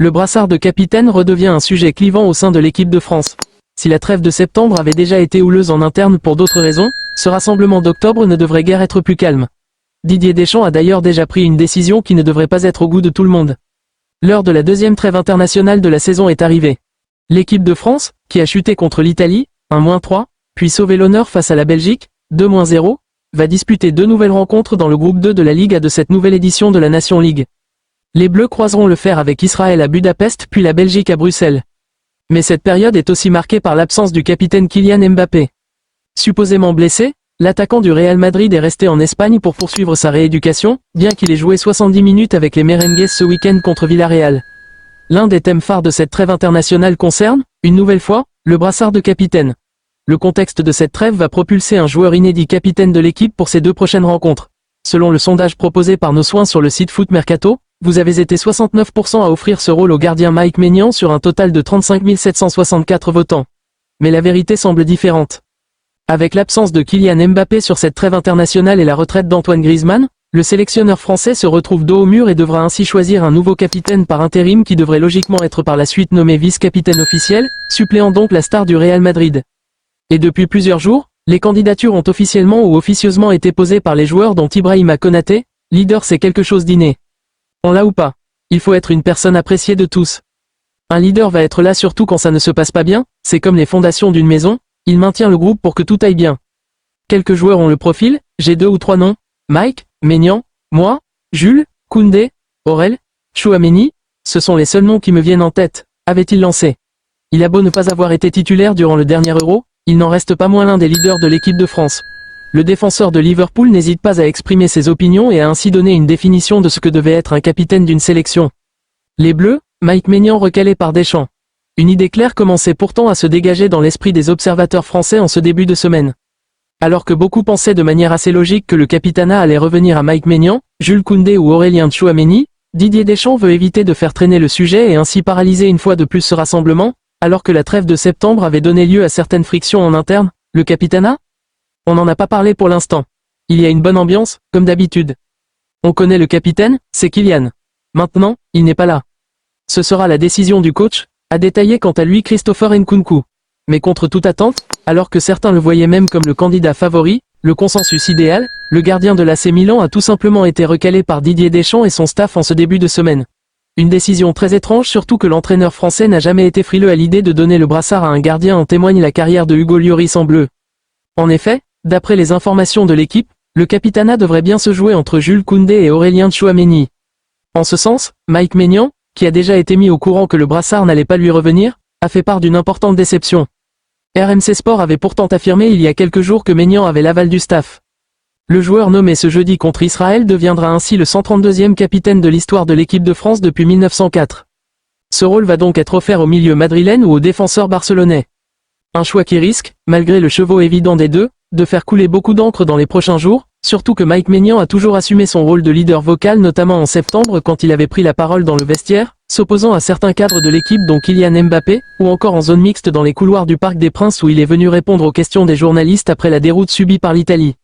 Le brassard de capitaine redevient un sujet clivant au sein de l'équipe de France. Si la trêve de septembre avait déjà été houleuse en interne pour d'autres raisons, ce rassemblement d'octobre ne devrait guère être plus calme. Didier Deschamps a d'ailleurs déjà pris une décision qui ne devrait pas être au goût de tout le monde. L'heure de la deuxième trêve internationale de la saison est arrivée. L'équipe de France, qui a chuté contre l'Italie, 1-3, puis sauvé l'honneur face à la Belgique, 2-0, va disputer 2 nouvelles rencontres dans le groupe 2 de la Ligue A de cette nouvelle édition de la Nation League. Les Bleus croiseront le fer avec Israël à Budapest puis la Belgique à Bruxelles. Mais cette période est aussi marquée par l'absence du capitaine Kylian Mbappé. Supposément blessé, l'attaquant du Real Madrid est resté en Espagne pour poursuivre sa rééducation, bien qu'il ait joué 70 minutes avec les Merengues ce week-end contre Villarreal. L'un des thèmes phares de cette trêve internationale concerne, une nouvelle fois, le brassard de capitaine. Le contexte de cette trêve va propulser un joueur inédit capitaine de l'équipe pour ces 2 prochaines rencontres. Selon le sondage proposé par nos soins sur le site Foot Mercato, vous avez été 69% à offrir ce rôle au gardien Mike Maignan sur un total de 35 764 votants. Mais la vérité semble différente. Avec l'absence de Kylian Mbappé sur cette trêve internationale et la retraite d'Antoine Griezmann, le sélectionneur français se retrouve dos au mur et devra ainsi choisir un nouveau capitaine par intérim qui devrait logiquement être par la suite nommé vice-capitaine officiel, suppléant donc la star du Real Madrid. Et depuis plusieurs jours, les candidatures ont officiellement ou officieusement été posées par les joueurs dont Ibrahima Konaté, leader c'est quelque chose d'inné. On l'a ou pas, il faut être une personne appréciée de tous. Un leader va être là surtout quand ça ne se passe pas bien, c'est comme les fondations d'une maison, il maintient le groupe pour que tout aille bien. Quelques joueurs ont le profil, j'ai 2 ou 3 noms, Mike, Maignan, moi, Jules, Koundé, Aurel, Tchouaméni, ce sont les seuls noms qui me viennent en tête, avait-il lancé. Il a beau ne pas avoir été titulaire durant le dernier Euro, il n'en reste pas moins l'un des leaders de l'équipe de France. Le défenseur de Liverpool n'hésite pas à exprimer ses opinions et à ainsi donner une définition de ce que devait être un capitaine d'une sélection. Les Bleus, Mike Maignan recalé par Deschamps. Une idée claire commençait pourtant à se dégager dans l'esprit des observateurs français en ce début de semaine. Alors que beaucoup pensaient de manière assez logique que le capitanat allait revenir à Mike Maignan, Jules Koundé ou Aurélien Tchouaméni, Didier Deschamps veut éviter de faire traîner le sujet et ainsi paralyser une fois de plus ce rassemblement, alors que la trêve de septembre avait donné lieu à certaines frictions en interne. Le capitanat ? On n'en a pas parlé pour l'instant. Il y a une bonne ambiance, comme d'habitude. On connaît le capitaine, c'est Kylian. Maintenant, il n'est pas là. Ce sera la décision du coach, a détaillé quant à lui Christopher Nkunku. Mais contre toute attente, alors que certains le voyaient même comme le candidat favori, le consensus idéal, le gardien de l'AC Milan a tout simplement été recalé par Didier Deschamps et son staff en ce début de semaine. Une décision très étrange surtout que l'entraîneur français n'a jamais été frileux à l'idée de donner le brassard à un gardien, en témoigne la carrière de Hugo Lloris en bleu. En effet, d'après les informations de l'équipe, le capitanat devrait bien se jouer entre Jules Koundé et Aurélien Tchouaméni. En ce sens, Mike Maignan, qui a déjà été mis au courant que le brassard n'allait pas lui revenir, a fait part d'une importante déception. RMC Sport avait pourtant affirmé il y a quelques jours que Maignan avait l'aval du staff. Le joueur nommé ce jeudi contre Israël deviendra ainsi le 132e capitaine de l'histoire de l'équipe de France depuis 1904. Ce rôle va donc être offert au milieu madrilène ou au défenseur barcelonais. Un choix qui risque, malgré le chevaux évident des deux, de faire couler beaucoup d'encre dans les prochains jours, surtout que Mike Maignan a toujours assumé son rôle de leader vocal notamment en septembre quand il avait pris la parole dans le vestiaire, s'opposant à certains cadres de l'équipe dont Kylian Mbappé, ou encore en zone mixte dans les couloirs du Parc des Princes où il est venu répondre aux questions des journalistes après la déroute subie par l'Italie.